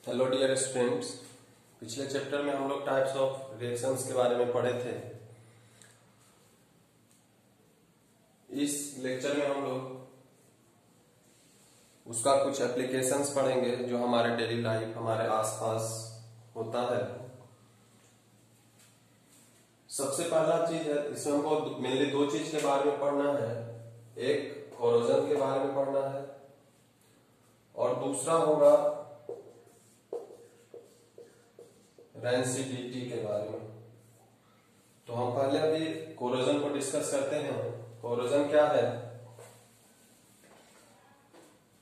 Hello dear students. पिछले chapter में हम लोग टाइप्स ऑफ रिएक्शंस के बारे में पढ़े थे। इस लेक्चर में हम लोग उसका कुछ एप्लीकेशंस पढ़ेंगे जो हमारे डेली लाइफ, हमारे आसपास होता है। सबसे पहला चीज है, इसमें हमको मेनली दो चीज के बारे में पढ़ना है। एक कोरोजन के बारे में पढ़ना है और दूसरा होगा रेंसिडिटी के बारे में। तो हम पहले अभी कोरोजन को डिस्कस करते हैं। कोरोजन क्या है?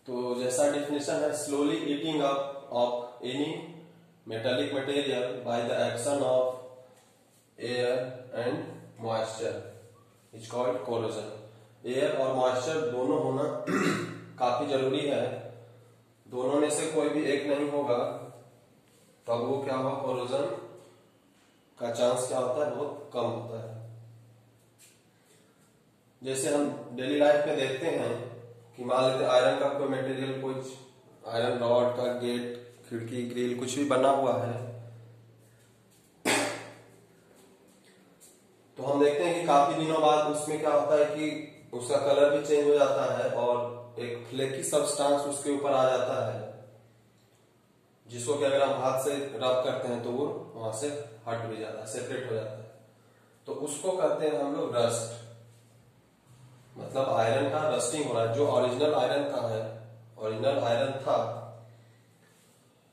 तो जैसा डिफिनेशन है, slowly eating up of any metallic material by the action of air and moisture is called corrosion. Air और मॉइस्चर दोनों होना काफी जरूरी है। दोनों में से कोई भी एक नहीं होगा तब वो क्या होगा, कोरोजन का चांस क्या होता है, बहुत कम होता है। जैसे हम डेली लाइफ में देखते हैं कि मान लेते आयरन का कोई मटेरियल, कुछ आयरन रॉड का गेट, खिड़की, ग्रिल कुछ भी बना हुआ है, तो हम देखते हैं कि काफी दिनों बाद उसमें क्या होता है कि उसका कलर भी चेंज हो जाता है और एक फ्लेकी सब्सटेंस उसके ऊपर आ जाता है, जिसको कि अगर हम हाथ से रब करते हैं तो वो वहां से हट भी जाता है, सेपरेट हो जाता है। तो उसको कहते हैं हम लोग रस्ट। मतलब आयरन का रस्टिंग हो रहा है। जो ओरिजिनल आयरन का है, ओरिजिनल आयरन था,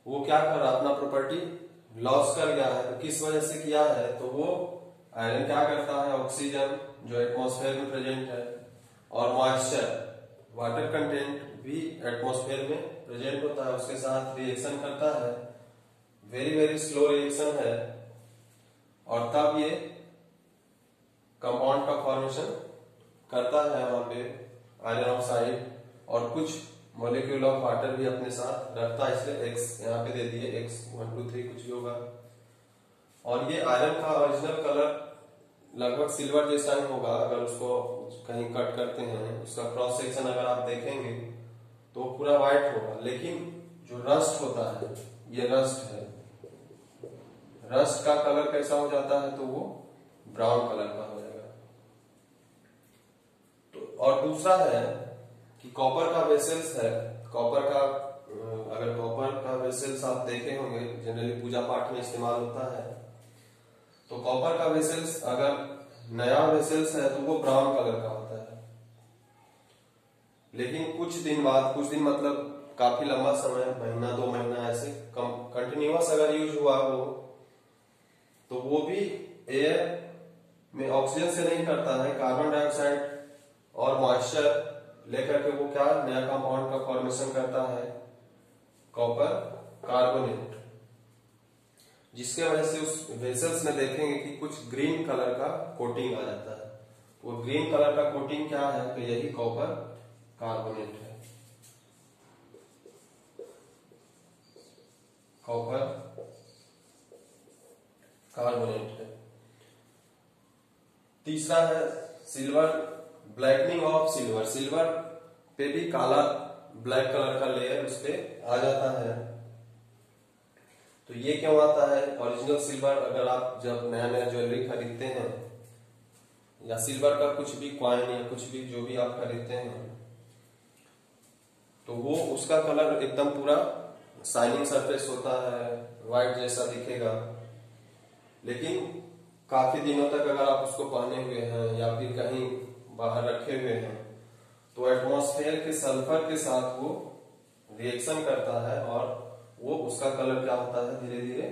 वो क्या कर रहा है, अपना प्रॉपर्टी लॉस कर गया है। तो किस वजह से किया है? तो वो आयरन क्या करता है, ऑक्सीजन जो एटमॉस्फेयर में प्रेजेंट है और मॉइस्चर, वाटर कंटेंट भी एटमॉस्फेयर में प्रेजेंट होता है, उसके साथ रिएक्शन करता है। वेरी वेरी स्लो रिएक्शन है और तब ये कंपाउंड का फॉर्मेशन करता है वहां पे आयरन ऑक्साइड, और कुछ मॉलिक्यूल ऑफ वाटर भी अपने साथ रखता है। इसलिए एक्स यहाँ पे दे दिए, एक्स 1 2 3 कुछ भी होगा। और ये आयरन का ओरिजिनल कलर लगभग सिल्वर जैसा ही होगा। अगर उसको कहीं कट करते हैं, उसका क्रॉस सेक्शन अगर आप देखेंगे तो पूरा व्हाइट होगा। लेकिन जो रस्ट होता है, ये रस्ट है, रस्ट का कलर कैसा हो जाता है? तो वो ब्राउन कलर का हो जाएगा। तो और दूसरा है कि कॉपर का वेसल्स है। कॉपर का अगर कॉपर का वेसल्स आप देखे होंगे, जनरली पूजा पाठ में इस्तेमाल होता है। तो कॉपर का वेसल्स अगर नया वेसल्स है तो वो ब्राउन कलर का होता है। लेकिन कुछ दिन बाद, कुछ दिन मतलब काफी लंबा समय, महीना 2 महीना ऐसे कंटिन्यूअस अगर यूज हुआ वो, तो वो भी एयर में ऑक्सीजन से नहीं करता है, कार्बन डाइऑक्साइड और मॉइस्चर लेकर के वो क्या नया कंपाउंड का फॉर्मेशन करता है, कॉपर कार्बोनेट, जिसके वजह से उस वेसल्स में देखेंगे कि कुछ ग्रीन कलर का कोटिंग आ जाता है। वो ग्रीन कलर का कोटिंग क्या है? तो यही कॉपर कार्बोनेट है। कॉपर कार्बोनेट है। तीसरा है silver, blackening of silver. Silver पे भी काला ब्लैक कलर का लेयर उस पे आ जाता है। तो ये क्यों आता है? ओरिजिनल सिल्वर, अगर आप जब नया नया ज्वेलरी खरीदते हैं या सिल्वर का कुछ भी कॉइन या कुछ भी जो भी आप खरीदते हैं, तो वो उसका कलर एकदम पूरा शाइनिंग सरफेस होता है, व्हाइट जैसा दिखेगा। लेकिन काफी दिनों तक अगर आप उसको पहने हुए हैं या फिर कहीं बाहर रखे हुए हैं, तो एटमॉस्फेयर के सल्फर के साथ वो रिएक्शन करता है और वो उसका कलर क्या होता है, धीरे धीरे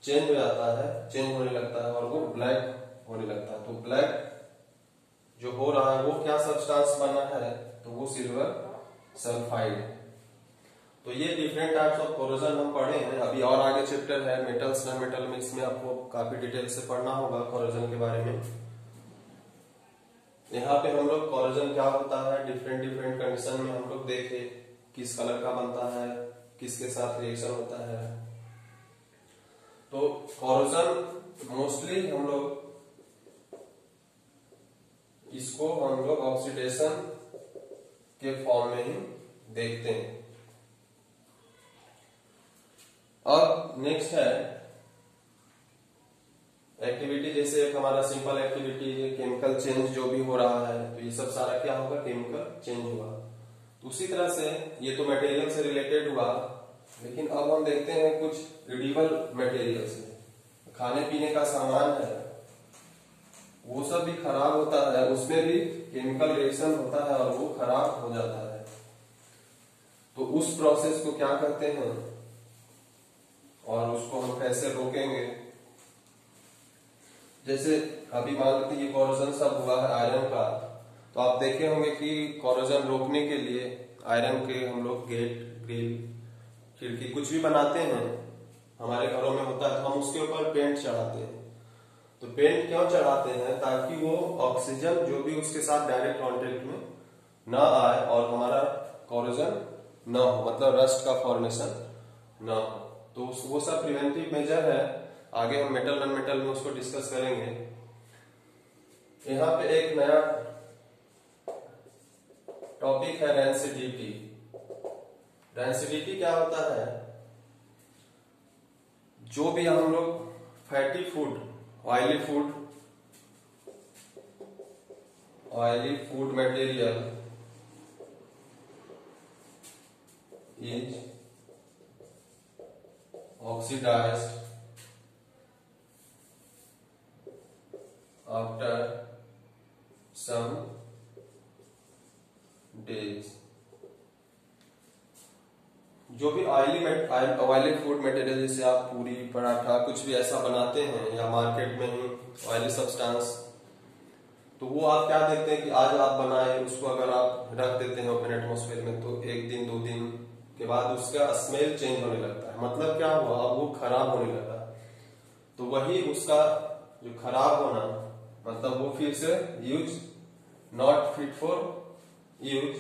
चेंज हो जाता है, चेंज होने लगता है और वो ब्लैक होने लगता है। तो ब्लैक जो हो रहा है वो क्या सब्सटेंस बना है? तो वो सिल्वर सल्फाइड। तो ये डिफरेंट टाइप्स ऑफ कोरोजन हम पढ़े हैं। अभी और आगे चैप्टर है मेटल्स नॉन मेटल में, इसमें आपको काफी डिटेल से पढ़ना होगा कोरोजन के बारे में। यहाँ पे हम लोग कोरोजन क्या होता है, डिफरेंट डिफरेंट कंडीशन में हम लोग देखे, किस कलर का बनता है, किसके साथ रिएक्शन होता है। तो कोरोजन मोस्टली हम लोग इसको ऑक्सीडेशन के फॉर्म में ही देखते हैं। अब नेक्स्ट है एक्टिविटी, जैसे एक हमारा सिंपल एक्टिविटी है केमिकल चेंज जो भी हो रहा है, तो ये सब सारा क्या होगा, केमिकल चेंज हुआ। तो उसी तरह से ये तो मटेरियल से रिलेटेड हुआ, लेकिन अब हम देखते हैं कुछ एडिबल मटेरियल से, खाने पीने का सामान है वो सब भी खराब होता है, उसमें भी केमिकल रिएक्शन होता है और वो खराब हो जाता है। तो उस प्रोसेस को क्या कहते हैं और उसको हम कैसे रोकेंगे। जैसे अभी मान लेते हैं ये कोरोजन सब हुआ है आयरन का, तो आप देखे होंगे कि कोरोजन रोकने के लिए आयरन के हम लोग गेट, ग्रिल, खिड़की कुछ भी बनाते हैं, हमारे घरों में होता है, तो हम उसके ऊपर पेंट चढ़ाते हैं। तो पेंट क्यों चढ़ाते हैं, ताकि वो ऑक्सीजन जो भी उसके साथ डायरेक्ट कांटेक्ट में ना आए और हमारा कोरोजन ना हो, मतलब रस्ट का फॉर्मेशन ना हो। तो वो सब प्रिवेंटिव मेजर है, आगे हम मेटल नॉन मेटल में उसको डिस्कस करेंगे। यहाँ पे एक नया टॉपिक है रेंसिडिटी। रेंसिडिटी क्या होता है, जो भी हम लोग fatty food, oily food material is oxidised after some days। जो भी ऑयली फूड मटेरियल, जैसे आप पूरी पराठा कुछ भी ऐसा बनाते हैं या मार्केट में ही ऑयली सब्सटेंस, तो वो आप क्या देखते हैं कि आज आप बनाए, उसको अगर आप रख देते हैं ओपन एटमॉस्फेयर में, तो एक दिन 2 दिन के बाद उसका स्मेल चेंज होने लगता है। मतलब क्या हुआ, अब वो खराब होने लगा। तो वही उसका जो खराब होना, मतलब वो फिर से use not fit for use,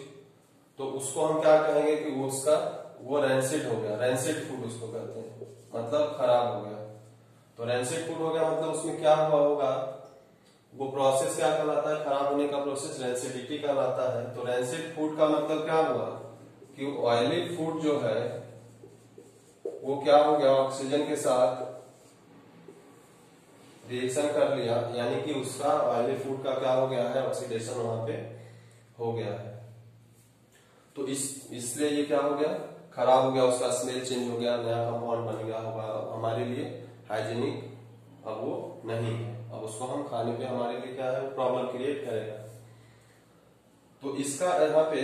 तो उसको हम क्या कहेंगे कि वो उसका वो रेंसिड हो गया, रेंसिड फूड उसको कहते हैं, मतलब खराब हो गया। तो रेंसिड फूड हो गया, मतलब उसमें क्या हुआ होगा, वो प्रोसेस क्या कहलाता है, खराब होने का प्रोसेस रेंसिडिटी कहलाता है। तो रेंसिड फूड का मतलब क्या हुआ कि ऑयली फूड जो है वो क्या हो गया, ऑक्सीजन के साथ रिएक्शन कर लिया, यानी कि उसका ऑयली फूड का क्या हो गया है, ऑक्सीडेशन वहां पे हो गया है। तो इसलिए ये क्या हो गया, खराब हो गया, उसका स्मेल चेंज हो गया, नया कंपाउंड बन गया होगा, हमारे लिए हाइजीनिक अब वो नहीं है, अब उसको हम खाने पे हमारे लिए क्या है, प्रॉब्लम क्रिएट करेगा। तो इसका यहाँ पे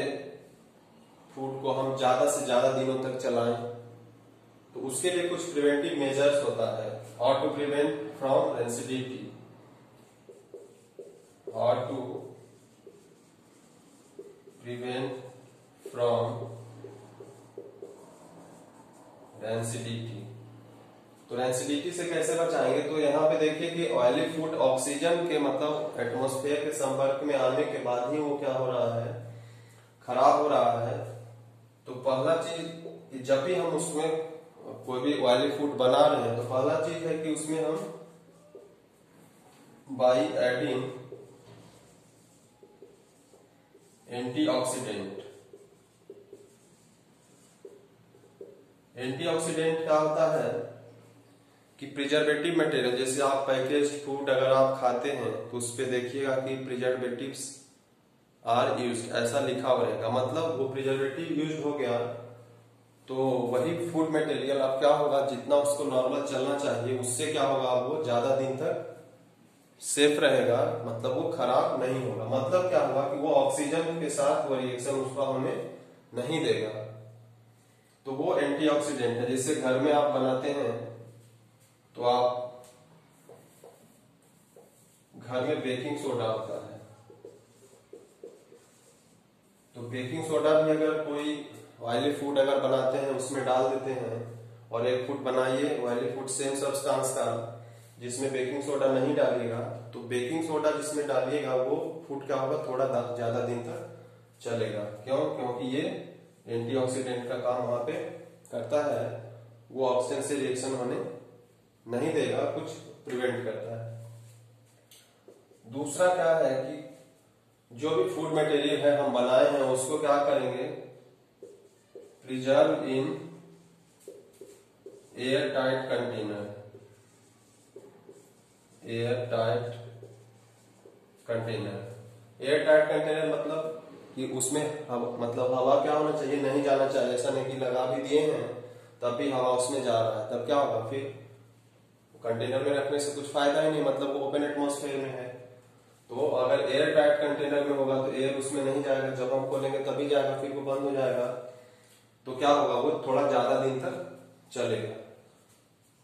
फूड को हम ज्यादा से ज्यादा दिनों तक चलाएं, तो उसके लिए कुछ प्रिवेंटिव मेजर्स होता है। और टू प्रिवेंट फ्रॉम रेंसिडिटी, और टू प्रिवेंट फ्रॉम रेंसिडिटी। तो रेंसिडिटी से कैसे बचाएंगे, तो यहाँ पे देखिए कि ऑयली फूड ऑक्सीजन के मतलब एटमॉस्फेयर के संपर्क में आने के बाद ही वो क्या हो रहा है, खराब हो रहा है। तो पहला चीज, जब भी हम उसमें कोई भी ऑयली फूड बना रहे हैं, तो पहला चीज है कि उसमें हम बाय एडिंग एंटीऑक्सीडेंट। एंटीऑक्सीडेंट क्या होता है कि प्रिजर्वेटिव मटेरियल, जैसे आप पैकेज्ड फूड अगर आप खाते हैं तो उस पे देखिएगा कि प्रिजर्वेटिव्स आर यूज्ड ऐसा लिखा हुआ रहेगा, मतलब वो प्रिजर्वेटिव यूज हो गया। तो वही फूड मटेरियल अब क्या होगा, जितना उसको नॉर्मल चलना चाहिए उससे क्या होगा, वो ज्यादा दिन तक सेफ रहेगा, मतलब वो खराब नहीं होगा। मतलब क्या हुआ कि वो ऑक्सीजन के साथ वो रिएक्शन उसका होने नहीं देगा। तो वो एंटीऑक्सीडेंट है। जैसे घर में आप बनाते हैं तो आप घर में बेकिंग सोडा होता है, तो बेकिंग सोडा भी अगर कोई ऑयली फूड अगर बनाते हैं उसमें डाल देते हैं, और एक फूड बनाइए ऑयली फूड सेम सब्सटेंस का जिसमें बेकिंग सोडा नहीं डालिएगा, तो बेकिंग सोडा जिसमें डालिएगा वो फूड क्या होगा, थोड़ा ज्यादा दिन तक चलेगा। क्यों, क्योंकि ये एंटीऑक्सीडेंट का काम वहां पे करता है, वो ऑक्सीजन से रिएक्शन होने नहीं देगा, कुछ प्रिवेंट करता है। दूसरा क्या है कि जो भी फूड मटेरियल है हम बनाए हैं उसको क्या करेंगे, preserve in air tight container, air tight container. Air tight container मतलब कि उसमें मतलब हवा क्या होना चाहिए, नहीं जाना चाहिए। ऐसा नहीं कि लगा भी दिए हैं तब भी हवा उसमें जा रहा है, तब क्या होगा, फिर कंटेनर में रखने से कुछ फायदा ही नहीं, मतलब वो ओपन एटमॉस्फेयर में है। तो अगर एयर टाइट कंटेनर में होगा तो एयर उसमें नहीं जाएगा, जब हम खोलेंगे तभी जाएगा, फिर वो बंद हो जाएगा। तो क्या होगा, वो थोड़ा ज्यादा दिन तक चलेगा।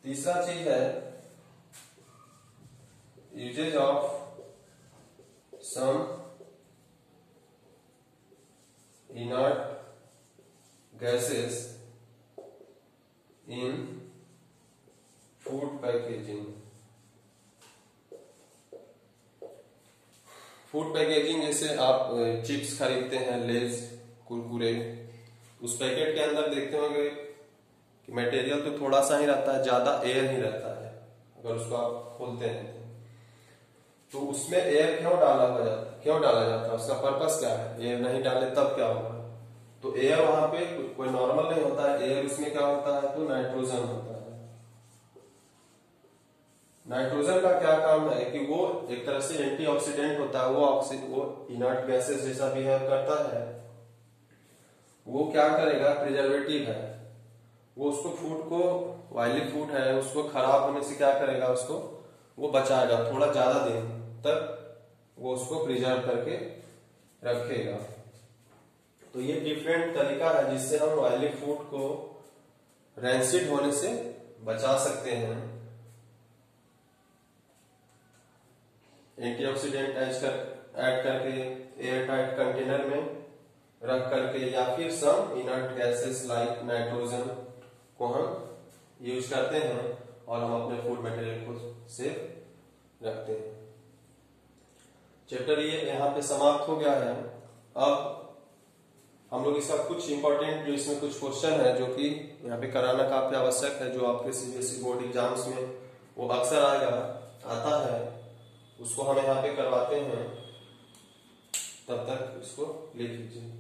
तीसरा चीज है uses of some inert gases in food packaging. Food packaging जैसे आप चिप्स खरीदते हैं, लेज, कुरकुरे, उस पैकेट के अंदर देखते होंगे कि मटेरियल तो थोड़ा सा ही रहता है, ज्यादा एयर ही रहता है। अगर उसको आप खोलते हैं तो उसमें एयर क्यों डाला जाता है, उसका पर्पस क्या है। एयर नहीं डाले तब क्या होगा, तो एयर वहां पे कोई नॉर्मल नहीं होता है, एयर उसमें क्या होता है, तो नाइट्रोजन होता है। नाइट्रोजन का क्या काम है कि वो एक तरह से एंटीऑक्सीडेंट होता है, वो इनर्ट गैसेस जैसा बिहेव करता है। वो क्या करेगा, प्रिजर्वेटिव है, वो उसको फूड को, ऑयली फूड है, उसको खराब होने से क्या करेगा, उसको वो बचाएगा, थोड़ा ज्यादा दिन तक वो उसको प्रिजर्व करके रखेगा। तो ये डिफरेंट तरीका है जिससे हम ऑयली फूड को रैंसिड होने से बचा सकते हैं। एंटीऑक्सीडेंट ऐड करके एयर टाइट कंटेनर में रख करके, या फिर सम इनर्ट गैसेस लाइक नाइट्रोजन को हम यूज करते हैं और हम अपने फूड मटेरियल को सेफ रखते हैं। चैप्टर ये यहाँ पे समाप्त हो गया है। अब हम लोग इसका कुछ इंपॉर्टेंट जो इसमें कुछ क्वेश्चन है जो कि यहाँ पे कराना काफी आवश्यक है, जो आपके सीबीएसई बोर्ड एग्जाम्स में वो अक्सर आता है, उसको हम यहाँ पे करवाते हैं। तब तक इसको लिख लीजिए।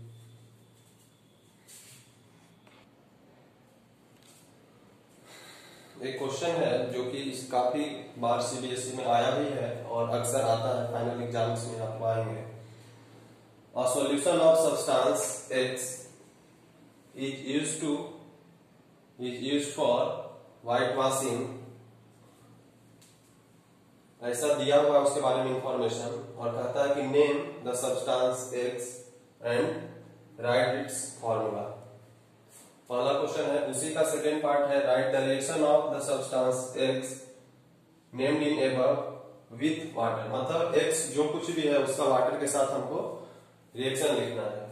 एक क्वेश्चन है जो कि काफी बार सीबीएसई में आया भी है और अक्सर आता है, फाइनल एग्जाम्स में आप आएंगे। A solution of substance X is used for whitewashing। ऐसा दिया हुआ है उसके बारे में इंफॉर्मेशन, और कहता है कि name the substance X and right it's formula. पहला क्वेश्चन है, उसी का सेकेंड पार्ट है right the reaction of the substance X named in above with water. मतलब X जो कुछ भी है उसका वाटर के साथ हमको रिएक्शन लिखना है।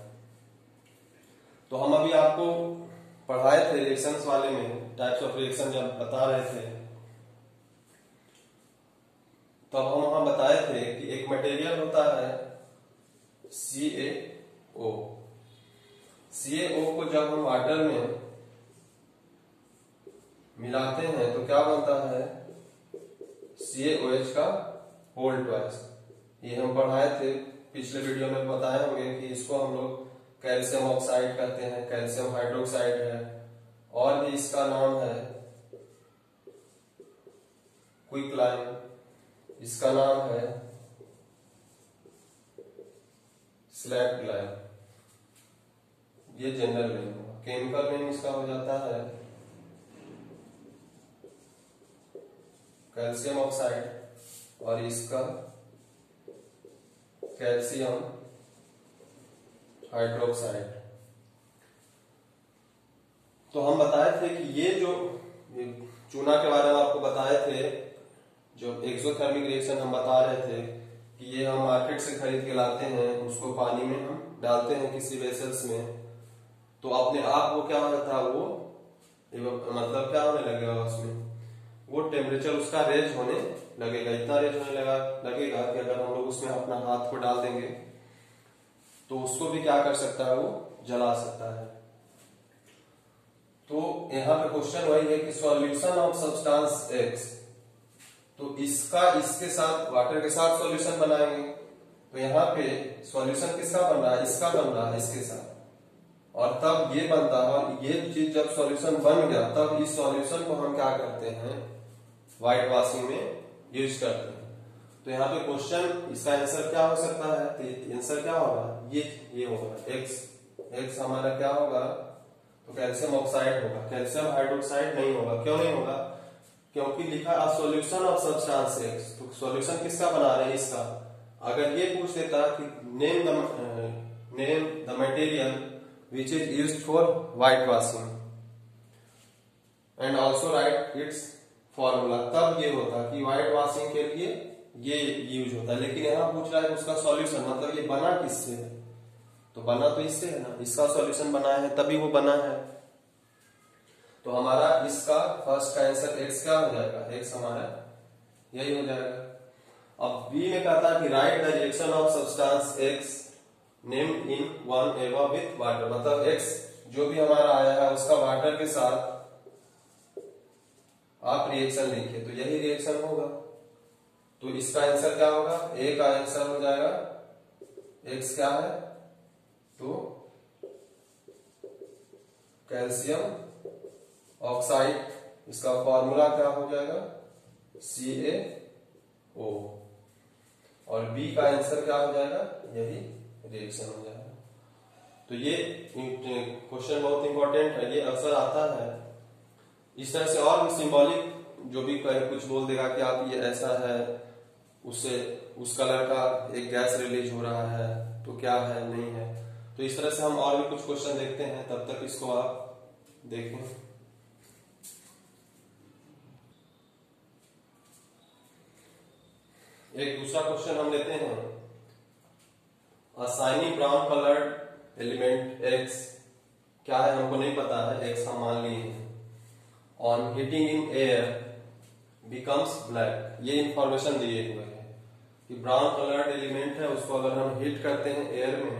तो हम अभी आपको पढ़ाए थे रिएक्शंस वाले में, टाइप्स ऑफ रिएक्शन जब बता रहे थे, तब हम वहां बताए थे कि एक मटेरियल होता है CaO। CaO को जब हम वाटर में मिलाते हैं तो क्या बनता है, CaOH का होल ट्वाइस। ये हम पढ़ाए थे, पिछले वीडियो में बताए होंगे कि इसको हम लोग कैल्शियम ऑक्साइड कहते हैं, कैल्शियम हाइड्रोक्साइड है, और भी इसका नाम है क्विकलाइन, इसका नाम है स्लैकलाइन। ये जनरल नेम होगा। केमिकल नेम इसका हो जाता है कैल्शियम ऑक्साइड, और इसका कैल्शियम हाइड्रोक्साइड। तो हम बताए थे कि ये जो चूना के बारे में आपको बताए थे, जो एक्सोथर्मिक रिएक्शन हम बता रहे थे कि ये हम मार्केट से खरीद के लाते हैं, उसको पानी में हम डालते हैं किसी वेसल्स में, तो अपने आप वो क्या होता है, वो मतलब क्या होने लगेगा, उसमें वो टेम्परेचर उसका रेज होने लगेगा। इतना रेज होने लगेगा कि अगर हम लोग उसमें अपना हाथ को डाल देंगे तो उसको भी क्या कर सकता है, वो जला सकता है। तो यहाँ पे क्वेश्चन वही है कि सॉल्यूशन ऑफ सब्सटेंस X, तो इसका इसके साथ वाटर के साथ सॉल्यूशन बनाएंगे। तो यहाँ पे सॉल्यूशन किसका बन रहा है, इसका बन रहा है इसके साथ, और तब ये बनता है, और ये चीज जब सॉल्यूशन बन गया तब इस सॉल्यूशन को हम क्या करते हैं, व्हाइट वॉशिंग में यूज करते हैं। तो यहाँ पे क्वेश्चन इसका आंसर क्या हो सकता है, तो आंसर क्या होगा, ये होगा एक्स हमारा क्या होगा, तो कैल्शियम ऑक्साइड होगा, कैल्शियम हाइड्रोक्साइड नहीं होगा। क्यों नहीं होगा, क्योंकि लिखा है सॉल्यूशन ऑफ सब्सटेंस एक्स, तो सॉल्यूशन किसका बना रहे हैं, इसका। अगर ये पूछ देता कि name the material which is used for white washing and also right it's formula, तब ये होता कि व्हाइट वॉशिंग के लिए ये यूज होता है। लेकिन यहाँ पूछ रहा है उसका सॉल्यूशन, मतलब ये बना किससे है, तो बना तो इससे है ना, इसका सॉल्यूशन बना है तभी वो बना है। तो हमारा इसका फर्स्ट का आंसर एक्स क्या हो जाएगा, एक्स हमारा यही हो जाएगा। अब बी में कहता है कि right the reaction of substance x named in one एवा विथ वाटर, मतलब एक्स जो भी हमारा आया है उसका वाटर के साथ आप रिएक्शन लिखिए, तो यही रिएक्शन होगा। तो इसका आंसर क्या होगा, ए का आंसर हो जाएगा, एक्स क्या है, तो कैल्शियम ऑक्साइड, इसका फॉर्मूला क्या हो जाएगा, CaO, और बी का आंसर क्या हो जाएगा, यही रिएक्शन हो जाएगा। तो ये क्वेश्चन बहुत इंपॉर्टेंट है, ये अक्सर आता है। इस तरह से और भी सिंबॉलिक जो भी कुछ बोल देगा कि आप ये ऐसा है, उससे उस कलर का एक गैस रिलीज हो रहा है, तो क्या है नहीं है। तो इस तरह से हम और भी कुछ क्वेश्चन देखते हैं, तब तक इसको आप देखें। एक दूसरा क्वेश्चन हम लेते हैं, अ shiny brown coloured element x, क्या है हमको नहीं पता है, एक्स हम मान लिए हैं, on heating in air becomes black, ये इंफॉर्मेशन दिए हुए हैं कि ब्राउन कलर्ड एलिमेंट है, उसको अगर हम हीट करते हैं एयर में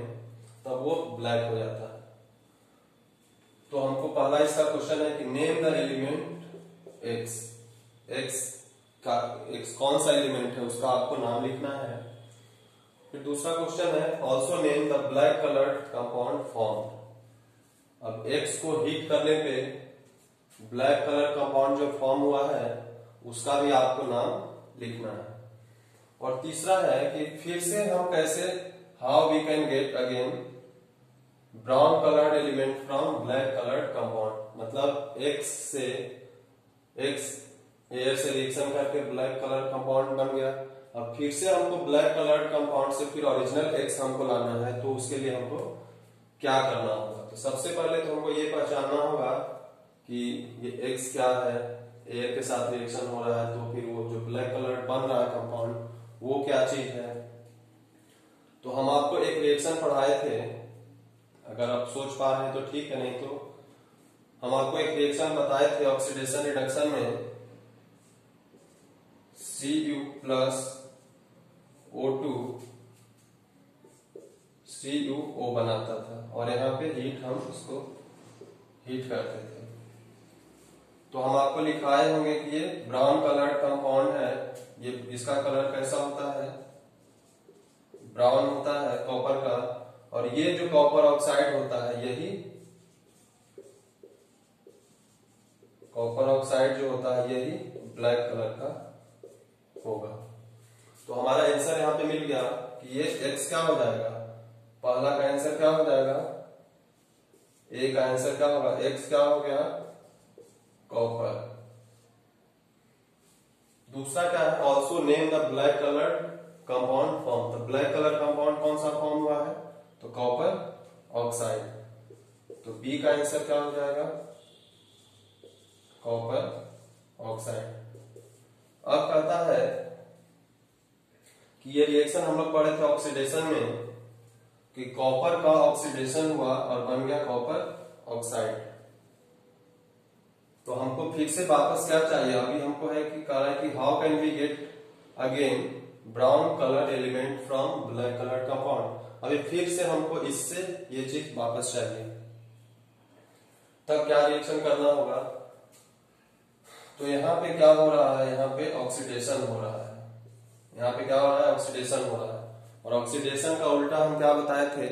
तब वो ब्लैक हो जाता है। तो हमको पहला इसका क्वेश्चन है कि name the element x, x कौन सा एलिमेंट है उसका आपको नाम लिखना है। फिर दूसरा क्वेश्चन है also name the black coloured compound form, अब एक्स को हीट करने पे ब्लैक कलर कंपाउंड जो फॉर्म हुआ है उसका भी आपको नाम लिखना है। और तीसरा है कि फिर से हम कैसे, how we can get again brown coloured element from black coloured compound, मतलब एक्स एयर से रिएक्शन करके ब्लैक कलर कंपाउंड बन गया, अब फिर से हमको ब्लैक कलर्ड कंपाउंड से फिर ओरिजिनल एक्स हमको लाना है, तो उसके लिए हमको क्या करना होगा। तो सबसे पहले तो हमको ये पहचानना होगा कि ये एक्स क्या है, एयर के साथ रिएक्शन हो रहा है, तो फिर वो जो ब्लैक कलर बन रहा है कंपाउंड वो क्या चीज है। तो हम आपको एक रिएक्शन पढ़ाए थे, अगर आप सोच पा रहे हैं तो ठीक है, नहीं तो हम आपको एक रिएक्शन बताए थे ऑक्सीडेशन रिडक्शन में, Cu प्लस O2 CuO बनाता था, और यहाँ पे हीट हम उसको हीट करते थे। तो हम आपको लिखाए होंगे कि ये ब्राउन कलर कंपाउंड है, ये इसका कलर कैसा होता है, ब्राउन होता है कॉपर का, और ये जो कॉपर ऑक्साइड होता है यही कॉपर ऑक्साइड जो होता है यही ब्लैक कलर का होगा। तो हमारा आंसर यहाँ पे मिल गया कि ये एक्स क्या हो जाएगा, पहला का आंसर क्या हो जाएगा, ए का आंसर क्या होगा, एक्स क्या हो गया, कॉपर। दूसरा क्या है, also name the black colour compound form, तो ब्लैक कलर कंपाउंड कौन सा फॉर्म हुआ है, तो कॉपर ऑक्साइड। तो बी का आंसर क्या हो जाएगा, कॉपर ऑक्साइड। अब कहता है कि ये रिएक्शन हम लोग पढ़े थे ऑक्सीडेशन में कि कॉपर का ऑक्सीडेशन हुआ और बन गया कॉपर ऑक्साइड। तो हमको फिर से वापस क्या चाहिए, अभी हमको है कि कह रहा है कि how can we get again brown colour element from black colour compound. अभी फिर से हमको इससे ये चीज वापस चाहिए, तब क्या रिएक्शन करना होगा। तो यहाँ पे क्या हो रहा है, यहाँ पे ऑक्सीडेशन हो रहा है, यहाँ पे क्या हो रहा है, ऑक्सीडेशन हो रहा है। और ऑक्सीडेशन का उल्टा हम क्या बताए थे,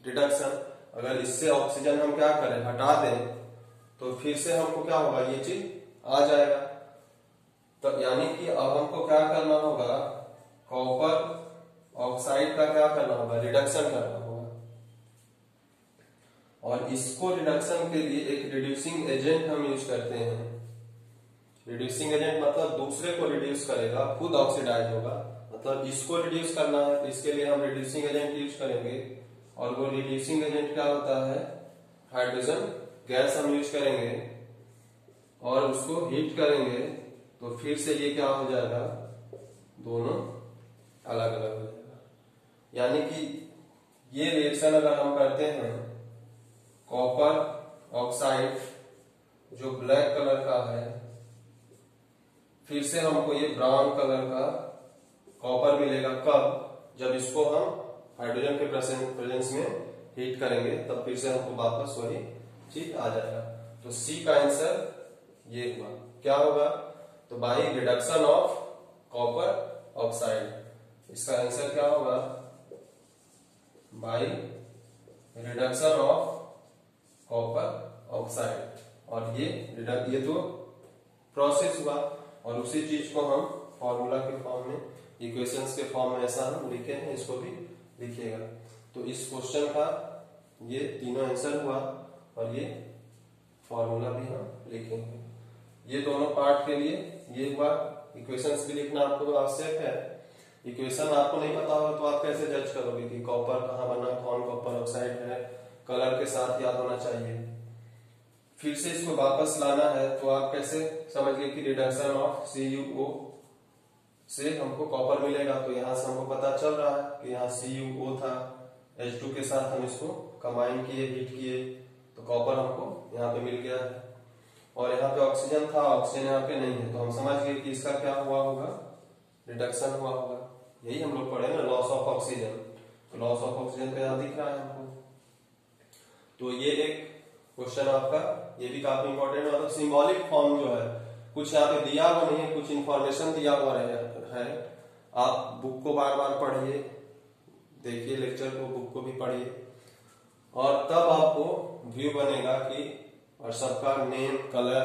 रिडक्शन। अगर इससे ऑक्सीजन हम क्या करें, हटा दें, तो फिर से हमको क्या होगा, ये चीज आ जाएगा। तो यानी कि अब हमको क्या करना होगा, कॉपर ऑक्साइड का क्या करना होगा, रिडक्शन करना होगा। और इसको रिडक्शन के लिए एक रिड्यूसिंग एजेंट हम यूज करते हैं। रिड्यूसिंग एजेंट मतलब दूसरे को रिड्यूस करेगा, खुद ऑक्सीडाइज होगा, मतलब इसको रिड्यूस करना है, तो इसके लिए हम रिड्यूसिंग एजेंट यूज करेंगे। और वो रिड्यूसिंग एजेंट क्या होता है, हाइड्रोजन गैस हम यूज करेंगे और उसको हीट करेंगे, तो फिर से ये क्या हो जाएगा, दोनों अलग अलग हो जाएगा। यानी कि ये रिएक्शन अगर हम करते हैं, कॉपर ऑक्साइड जो ब्लैक कलर का है, फिर से हमको ये ब्राउन कलर का कॉपर मिलेगा, कब, जब इसको हम हाइड्रोजन के प्रेजेंस में हीट करेंगे, तब फिर से हमको वापस वही चीज आ जाएगा। तो सी का आंसर ये हुआ। क्या होगा, तो by reduction of copper oxide, इसका आंसर क्या होगा, by reduction of copper oxide. और ये तो प्रोसेस हुआ, और उसी चीज को हम फॉर्मूला के फॉर्म में, इक्वेशंस के फॉर्म में ऐसा हम लिखे हैं, इसको भी लिखिएगा। तो इस क्वेश्चन का ये तीनों आंसर हुआ, और ये फॉर्मूला भी हम लिखेंगे। ये दोनों पार्ट के लिए ये हुआ। इक्वेशंस भी लिखना आपको आवश्यक है। इक्वेशन आपको नहीं पता होगा तो आप कैसे जज करोगे कि कॉपर कहाँ बना, कौन कॉपर ऑक्साइड है, कलर के साथ याद होना चाहिए। फिर से इसको वापस लाना है, तो आप कैसे समझिए कि रिडक्शन ऑफ CuO से हमको कॉपर मिलेगा। तो यहाँ से हमको पता चल रहा है कि यहाँ CuO था, H2 के साथ हम इसको कंबाइन किए, हीट किए, तो कॉपर हमको यहाँ पे मिल गया है। और यहाँ पे ऑक्सीजन था, ऑक्सीजन यहाँ पे नहीं है, तो हम समझ गए कि इसका क्या हुआ होगा, रिडक्शन हुआ होगा। यही हम लोग पढ़े ना, लॉस ऑफ ऑक्सीजन। तो लॉस ऑफ ऑक्सीजन तो यहाँ दिख रहा है हमको। तो ये एक क्वेश्चन आपका, ये भी काफी इंपॉर्टेंट है। मतलब सिंबॉलिक फॉर्म जो है, कुछ यहाँ पे दिया हुआ नहीं है, कुछ इंफॉर्मेशन दिया हुआ है। आप बुक को बार बार पढ़िए, देखिए लेक्चर को, बुक को भी पढ़िए, और तब आपको व्यू बनेगा कि, और सबका नेम, कलर,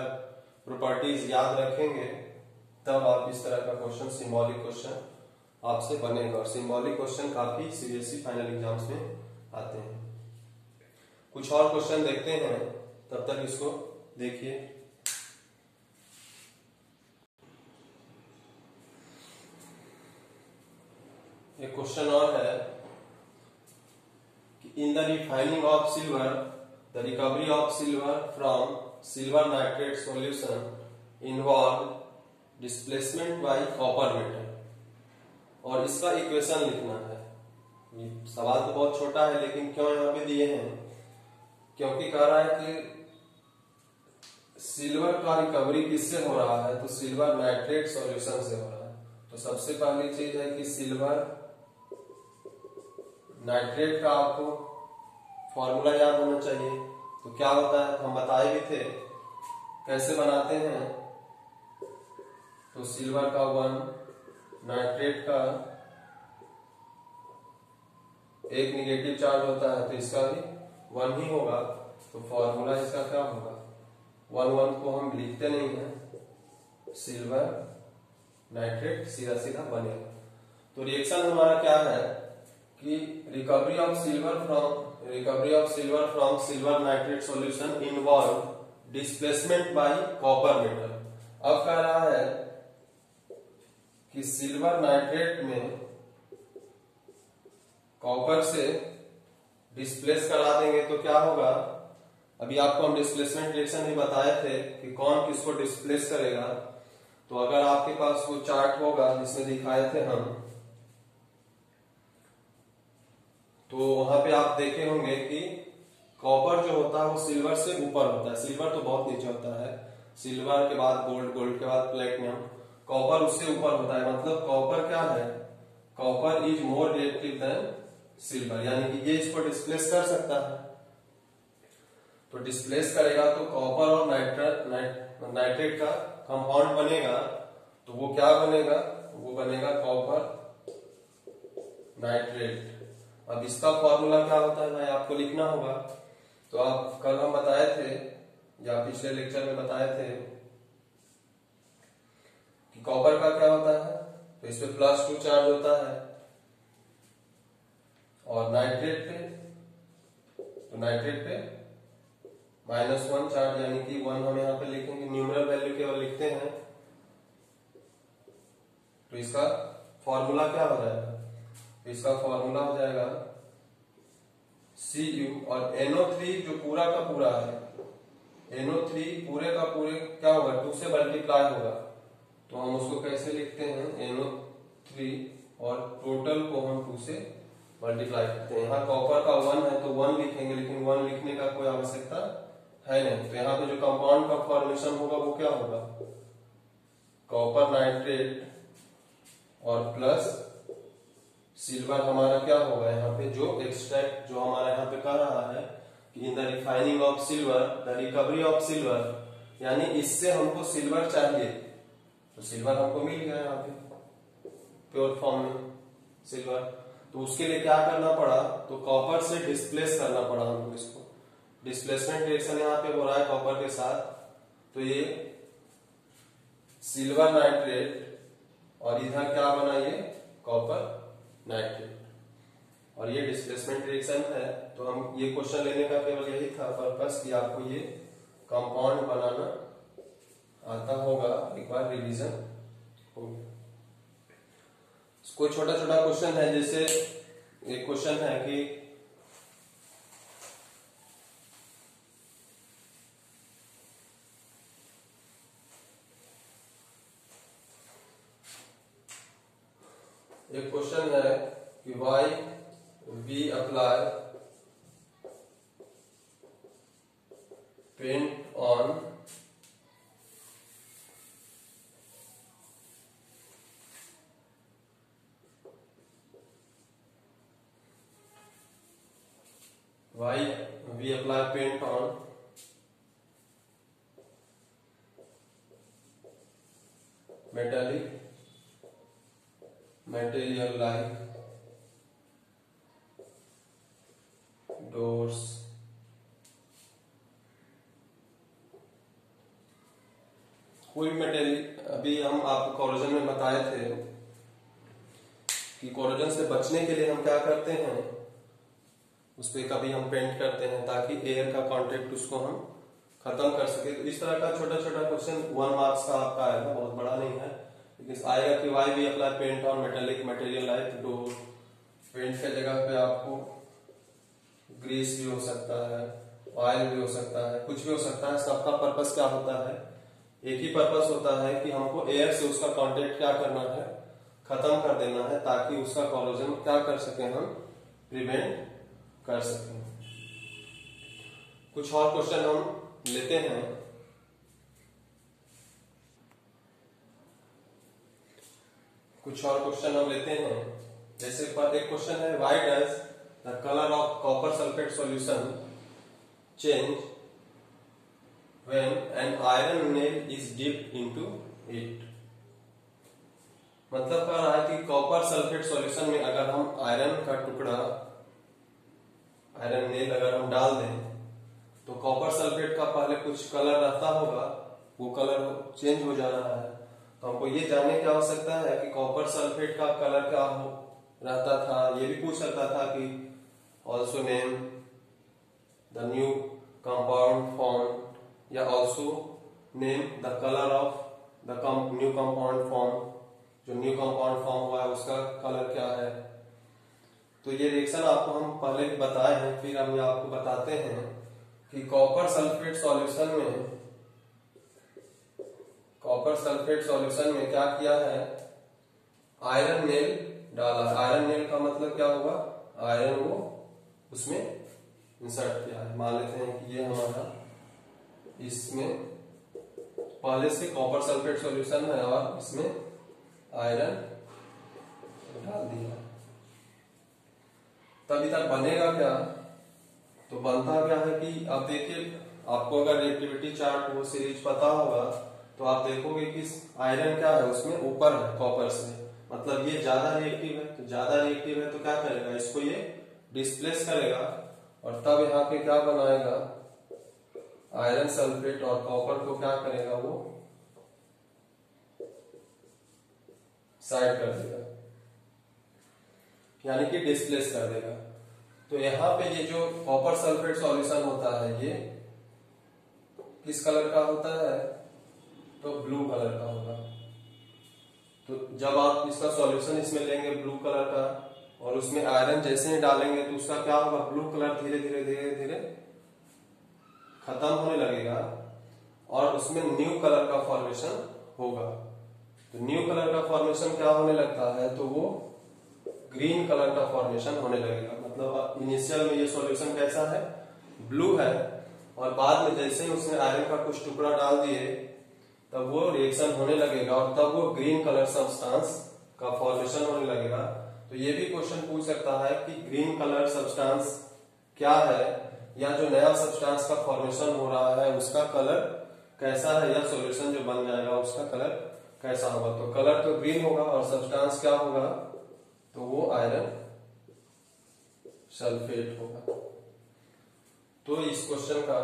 प्रॉपर्टीज याद रखेंगे, तब आप इस तरह का क्वेश्चन, सिंबॉलिक क्वेश्चन आपसे बनेगा। और सिंबॉलिक क्वेश्चन काफी सीबीएसई फाइनल एग्जाम्स में आते हैं। कुछ और क्वेश्चन देखते हैं, तब तक इसको देखिए। एक क्वेश्चन और है कि in the refining of silver, the recovery of silver from silver nitrate solution involve displacement bye copper metal. और इसका इक्वेशन लिखना है। ये सवाल तो बहुत छोटा है, लेकिन क्यों यहाँ पे दिए हैं, क्योंकि कह रहा है कि सिल्वर का रिकवरी किससे हो रहा है, तो सिल्वर नाइट्रेट सॉल्यूशन से हो रहा है। तो सबसे पहली चीज है कि सिल्वर नाइट्रेट का आपको फॉर्मूला याद होना चाहिए। तो क्या होता है, हम बताए भी थे कैसे बनाते हैं। तो सिल्वर का 1, नाइट्रेट का एक निगेटिव चार्ज होता है, तो इसका भी 1 ही होगा। तो फॉर्मूला इसका क्या होगा, 1 को हम लिखते नहीं है, सिल्वर नाइट्रेट सीधा सीधा बनेगा। तो रिएक्शन हमारा क्या है कि recovery of silver from silver nitrate solution involve displacement bye copper metal. अब कह रहा है कि सिल्वर नाइट्रेट में कॉपर से डिस्प्लेस करा देंगे तो क्या होगा। अभी आपको हम डिस्प्लेसमेंट रिएक्शन भी बताए थे कि कौन किसको डिस्प्लेस करेगा। तो अगर आपके पास वो चार्ट होगा जिसमें दिखाए थे हम, तो वहां पे आप देखे होंगे कि कॉपर जो होता है वो सिल्वर से ऊपर होता है, सिल्वर तो बहुत नीचे होता है, सिल्वर के बाद गोल्ड, गोल्ड के बाद प्लेटिनम, कॉपर उससे ऊपर होता है। मतलब कॉपर क्या है, copper is more reactive than silver, यानी कि ये इसको डिस्प्लेस कर सकता है। तो डिस्प्लेस करेगा तो कॉपर और नाइट्रेट का कंपाउंड बनेगा। तो वो क्या बनेगा, वो बनेगा कॉपर नाइट्रेट। अब इसका फॉर्मूला क्या होता है भाई, आपको लिखना होगा। तो आप कल हम बताए थे या पिछले लेक्चर में बताए थे कि कॉपर का क्या होता है, तो इस पे +2 चार्ज होता है, और नाइट्रेट पे -1 चार्ज, यानी कि 1 हम यहाँ पे लिखेंगे, न्यूमरल वैल्यू केवल लिखते हैं। तो इसका फॉर्मूला क्या हो जाएगा, तो इसका फॉर्मूला हो जाएगा Cu, और NO3 जो पूरा का पूरा है, NO3 पूरे का पूरे क्या होगा, 2 से मल्टीप्लाई होगा। तो हम उसको कैसे लिखते हैं, NO3, और टोटल को हम 2 से मल्टीप्लाई करते हैं। यहाँ कॉपर का 1 है तो 1 लिखेंगे, लेकिन 1 लिखने का कोई आवश्यकता है नहीं। तो यहाँ पे जो कंपाउंड का फॉर्मेशन होगा वो क्या होगा, कॉपर नाइट्रेट और प्लस सिल्वर हमारा क्या होगा, यहाँ पे जो एक्सट्रैक्ट जो हमारा यहाँ पे कह रहा है कि in the refining of silver the recovery of silver, यानी इससे हमको सिल्वर चाहिए, तो सिल्वर हमको मिल गया यहाँ पे प्योर फॉर्म में सिल्वर। तो उसके लिए क्या करना पड़ा, तो कॉपर से डिस्प्लेस करना पड़ा हमको, इसको डिस्प्लेसमेंट रिएक्शन यहाँ पे हो रहा है कॉपर के साथ। तो ये सिल्वर नाइट्रेट और इधर क्या बना, ये कॉपर नाइट्रेट, और ये डिस्प्लेसमेंट रिएक्शन है। तो हम ये क्वेश्चन लेने का केवल यही था पर्पस कि आपको ये कंपाउंड बनाना आता होगा, एक बार रिवीजन हो गया। कोई छोटा छोटा क्वेश्चन है, जैसे एक क्वेश्चन है कि एक क्वेश्चन है कि why we apply paint on metallic material like doors, कोई मेटेरियल। अभी हम आपको कोरोजन में बताए थे कि कोरोजन से बचने के लिए हम क्या करते हैं, उस पर कभी हम पेंट करते हैं ताकि एयर का कांटेक्ट उसको हम खत्म कर सके। तो इस तरह का छोटा छोटा क्वेश्चन 1 मार्क्स का आपका आएगा, बहुत बड़ा नहीं है, लेकिन आएगा कि वाई भी apply paint on metallic material like door. Paint के जगह पे आपको ग्रीस भी हो सकता है, ऑयल भी हो सकता है, कुछ भी हो सकता है। सबका पर्पस क्या होता है, एक ही पर्पस होता है कि हमको एयर से उसका कांटेक्ट क्या करना है, खत्म कर देना है, ताकि उसका कोरोजन क्या कर सके, हम प्रिवेंट कर सकें। कुछ और क्वेश्चन हम लेते हैं। कुछ और क्वेश्चन हम लेते हैं, जैसे एक क्वेश्चन है, why does the colour of copper sulphate solution change when an iron nail is dipped into it. मतलब कह रहा है कि कॉपर सल्फेट सॉल्यूशन में अगर हम आयरन का टुकड़ा, आयरन नेल अगर हम डाल दें, तो कॉपर सल्फेट का पहले कुछ कलर रहता होगा, वो कलर चेंज हो जा रहा है। तो हमको ये जानने की आवश्यकता है कि कॉपर सल्फेट का कलर क्या हो रहता था। ये भी पूछ सकता था कि also name the new compound form, या also name the colour of the new compound form, जो न्यू कंपाउंड फॉर्म हुआ है उसका कलर क्या है। तो ये रिएक्शन आपको हम पहले भी बताए हैं, फिर हम ये आपको बताते हैं कि कॉपर सल्फेट सॉल्यूशन में क्या किया है, आयरन नेल डाला। आयरन नेल का मतलब क्या होगा, आयरन वो उसमें इंसर्ट किया है। मान लेते हैं कि ये हमारा इसमें पहले से कॉपर सल्फेट सॉल्यूशन है और इसमें आयरन डाल दिया, तभी तक बनेगा क्या, तो बनता क्या है कि अब देखिए, आपको अगर रिएक्टिविटी चार्ट वो सीरीज पता होगा तो आप देखोगे कि आयरन क्या है, उसमें ऊपर है कॉपर से, मतलब ये ज्यादा रिएक्टिव है। तो ज्यादा रिएक्टिव है तो क्या करेगा, इसको ये डिस्प्लेस करेगा और तब यहाँ पे क्या बनाएगा, आयरन सल्फेट और कॉपर को क्या करेगा, वो साइड कर देगा, यानी कि डिस्प्लेस कर देगा। तो यहाँ पे ये जो कॉपर सल्फेट सॉल्यूशन होता है ये किस कलर का होता है, तो ब्लू कलर का होगा। तो जब आप इसका सॉल्यूशन इसमें लेंगे ब्लू कलर का और उसमें आयरन जैसे ही डालेंगे तो उसका क्या होगा, ब्लू कलर धीरे धीरे धीरे धीरे खत्म होने लगेगा और उसमें न्यू कलर का फॉर्मेशन होगा। तो न्यू कलर का फॉर्मेशन क्या होने लगता है, तो वो ग्रीन कलर का फॉर्मेशन होने लगेगा। मतलब इनिशियल में ये सॉल्यूशन कैसा है, ब्लू है, और बाद में जैसे ही उसने आयरन का कुछ टुकड़ा डाल दिए तब वो रिएक्शन होने लगेगा और तब वो ग्रीन कलर सब्सटेंस का फॉर्मेशन होने लगेगा। तो ये भी क्वेश्चन पूछ सकता है कि ग्रीन कलर सब्सटेंस क्या है, या जो नया सब्सटेंस का फॉर्मेशन हो रहा है उसका कलर कैसा है, या सॉल्यूशन जो बन जाएगा उसका कलर कैसा होगा। तो कलर तो ग्रीन होगा और सब्सटेंस क्या होगा, तो वो आयरन सल्फेट होगा। तो इस क्वेश्चन का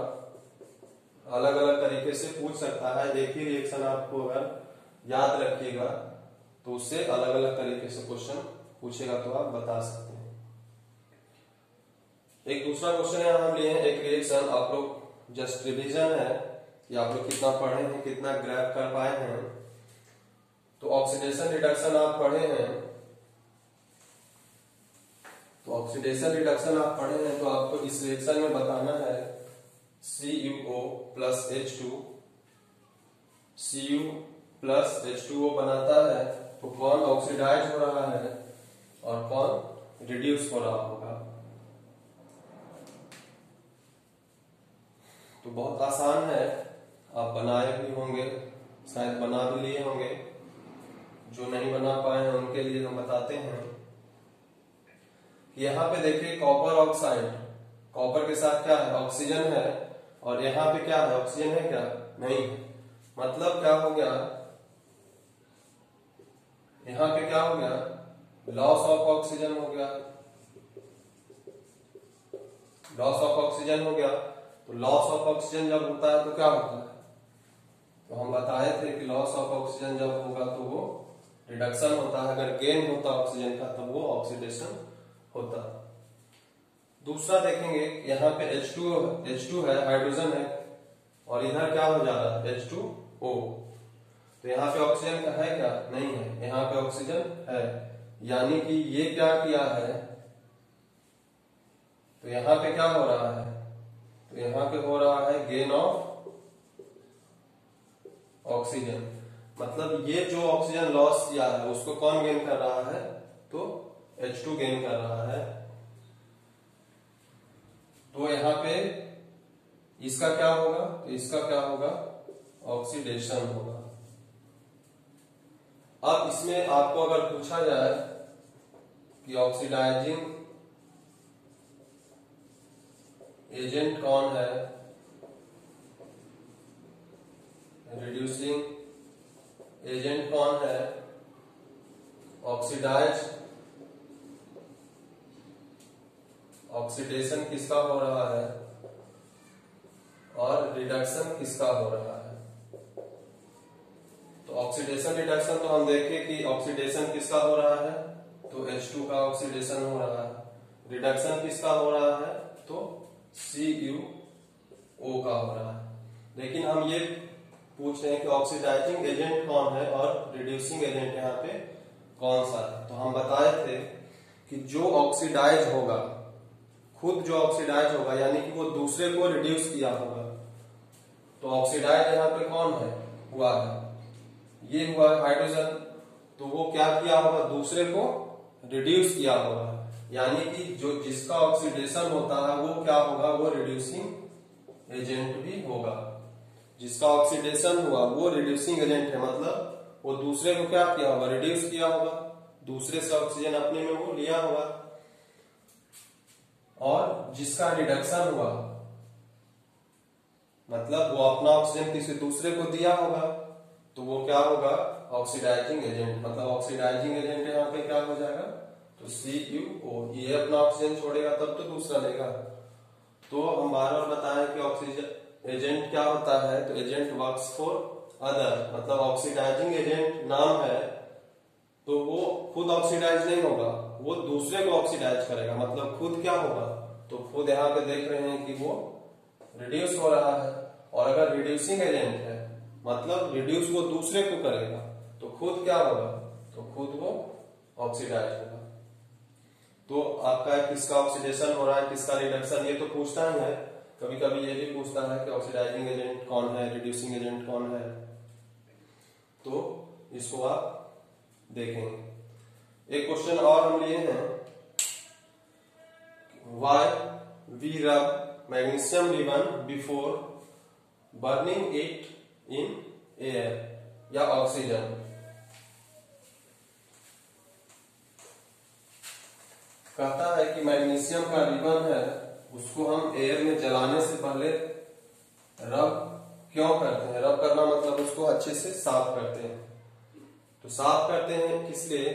अलग अलग तरीके से पूछ सकता है। एक ही रिएक्शन आपको अगर याद रखिएगा तो उससे अलग अलग तरीके से क्वेश्चन पूछेगा तो आप बता सकते हैं। एक दूसरा क्वेश्चन यहाँ हम लिए हैं, एक रिएक्शन आप लोग जस्ट रिवीजन है कि आप लोग कितना पढ़े हैं, कितना ग्रैब कर पाए हैं। तो ऑक्सीडेशन रिडक्शन आप पढ़े हैं, तो ऑक्सीडेशन रिडक्शन आप पढ़े हैं तो आपको इस रिएक्शन में बताना है CuO plus H2, Cu plus H2O बनाता है तो कौन ऑक्सीडाइज हो रहा है और कौन रिड्यूस हो रहा होगा। तो बहुत आसान है, आप बनाए भी होंगे, शायद बना भी लिए होंगे, जो नहीं बना पाए हैं उनके लिए हम बताते हैं। यहाँ पे देखिए कॉपर ऑक्साइड, कॉपर के साथ क्या है, ऑक्सीजन है, और यहाँ पे क्या है, ऑक्सीजन है क्या, नहीं है। मतलब क्या हो गया, यहाँ पे क्या हो गया, लॉस ऑफ ऑक्सीजन हो गया, लॉस ऑफ ऑक्सीजन हो गया। तो लॉस ऑफ ऑक्सीजन जब होता है तो क्या होता है, तो हम बताए थे कि लॉस ऑफ ऑक्सीजन जब होगा तो वो रिडक्शन होता है, अगर गेन होता ऑक्सीजन का तब वो ऑक्सीडेशन होता। दूसरा देखेंगे यहाँ पे H2 है, हाइड्रोजन है, और इधर क्या हो जा रहा है, H2O। तो यहाँ पे ऑक्सीजन का है क्या, नहीं है, यहाँ पे ऑक्सीजन है, यानी कि ये क्या किया है, तो यहाँ पे क्या हो रहा है, तो यहाँ पे हो रहा है गेन ऑफ ऑक्सीजन। मतलब ये जो ऑक्सीजन लॉस किया है उसको कौन गेन कर रहा है, तो H2 गेन कर रहा है। तो यहाँ पे इसका क्या होगा, तो इसका क्या होगा, ऑक्सीडेशन होगा। अब इसमें आपको अगर पूछा जाए कि ऑक्सीडाइजिंग एजेंट कौन है, रिड्यूसिंग एजेंट कौन है, ऑक्सीडाइज, ऑक्सीडेशन किसका हो रहा है और रिडक्शन किसका हो रहा है। तो ऑक्सीडेशन रिडक्शन तो हम देखें कि ऑक्सीडेशन किसका हो रहा है, तो H2 का ऑक्सीडेशन हो रहा है, रिडक्शन किसका हो रहा है, तो CuO का हो रहा है। लेकिन हम ये पूछ रहे हैं कि ऑक्सीडाइजिंग एजेंट कौन है और रिड्यूसिंग एजेंट यहाँ पे कौन सा है। तो हम बताए थे कि जो ऑक्सीडाइज होगा, खुद जो ऑक्सीडाइज होगा यानी कि वो दूसरे को रिड्यूस किया होगा। तो ऑक्सीडाइज यहाँ पे कौन है, हुआ है, ये हुआ हाइड्रोजन, तो वो क्या किया होगा, दूसरे को रिड्यूस किया होगा, यानी कि जो जिसका ऑक्सीडेशन होता है वो क्या होगा, वो रिड्यूसिंग एजेंट भी होगा। जिसका ऑक्सीडेशन हुआ वो रिड्यूसिंग एजेंट है, मतलब वो दूसरे को क्या किया होगा, रिड्यूस किया होगा, दूसरे से ऑक्सीजन अपने में वो लिया होगा। और जिसका रिडक्शन हुआ मतलब वो अपना ऑक्सीजन किसी दूसरे को दिया होगा, तो वो क्या होगा, ऑक्सीडाइजिंग एजेंट। मतलब ऑक्सीडाइजिंग एजेंट यहाँ पे क्या हो जाएगा, तो CuO, ये अपना ऑक्सीजन छोड़ेगा तब तो दूसरा लेगा। तो हम बार बार बताएं कि ऑक्सीजन एजेंट क्या होता है, तो एजेंट वर्क्स फॉर अदर, मतलब ऑक्सीडाइजिंग एजेंट नाम है, तो वो खुद ऑक्सीडाइज नहीं होगा, वो दूसरे को ऑक्सीडाइज करेगा। मतलब खुद क्या होगा, तो खुद यहाँ पे देख रहे हैं कि वो रिड्यूस हो रहा है, और अगर रिड्यूसिंग एजेंट है मतलब रिड्यूस वो दूसरे को करेगा, तो खुद क्या होगा, तो खुद वो ऑक्सीडाइज होगा। तो आपका किसका ऑक्सीडेशन हो रहा है, किसका रिडक्शन, ये तो पूछता ही है। कभी कभी ये भी पूछता है कि ऑक्सीडाइजिंग एजेंट कौन है, रिड्यूसिंग एजेंट कौन है, तो इसको आप देखेंगे। एक क्वेश्चन और हम लिए हैं, व्हाई वी रब magnesium ribbon before burning it in air या ऑक्सीजन। कहता है कि मैग्नीशियम का रिबन है उसको हम एयर में जलाने से पहले रब क्यों करते हैं। रब करना मतलब उसको अच्छे से साफ करते हैं। तो साफ करते हैं किस लिए,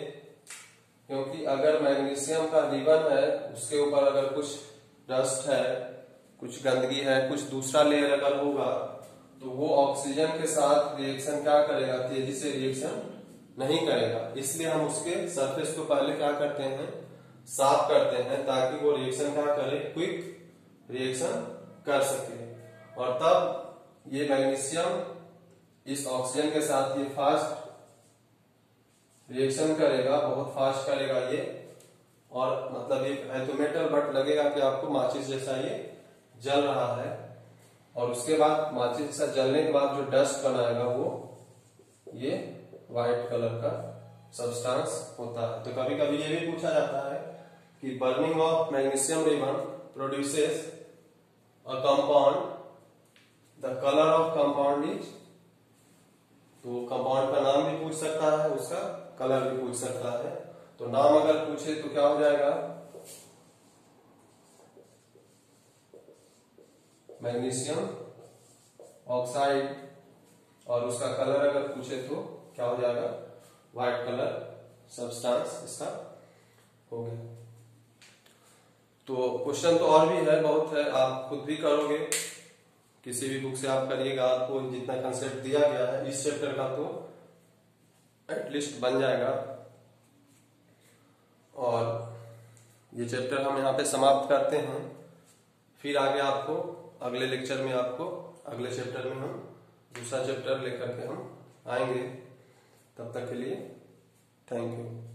क्योंकि अगर मैग्नीशियम का रिबन है उसके ऊपर अगर कुछ डस्ट है, कुछ गंदगी है, कुछ दूसरा लेयर अगर होगा तो वो ऑक्सीजन के साथ रिएक्शन क्या करेगा, तेजी से रिएक्शन नहीं करेगा। इसलिए हम उसके सरफेस को पहले क्या करते हैं, साफ करते हैं, ताकि वो रिएक्शन क्या करे, क्विक रिएक्शन कर सके। और तब ये मैग्नीशियम इस ऑक्सीजन के साथ ये फास्ट रिएक्शन करेगा, बहुत फास्ट करेगा ये, और मतलब ये है तो मेटल, बट लगेगा कि आपको माचिस जैसा ये जल रहा है। और उसके बाद माचिस जैसा जलने के बाद जो डस्ट बनाएगा वो ये व्हाइट कलर का सब्सटेंस होता है। तो कभी कभी ये भी पूछा जाता है कि burning of magnesium ribbon produces a compound, the colour of compound is, तो कंपाउंड का नाम भी पूछ सकता है, उसका कलर भी पूछ सकता है। तो नाम अगर पूछे तो क्या हो जाएगा, मैग्नीशियम ऑक्साइड, और उसका कलर अगर पूछे तो क्या हो जाएगा, व्हाइट कलर सब्सटेंस इसका हो गया। तो क्वेश्चन तो और भी है, बहुत है, आप खुद भी करोगे, किसी भी बुक से आप करिएगा, आपको जितना कंसेप्ट दिया गया है इस चैप्टर का तो एटलीस्ट बन जाएगा। और ये चैप्टर हम यहाँ पे समाप्त करते हैं, फिर आगे आपको अगले लेक्चर में, आपको अगले चैप्टर में हम दूसरा चैप्टर लेकर के हम आएंगे। तब तक के लिए थैंक यू।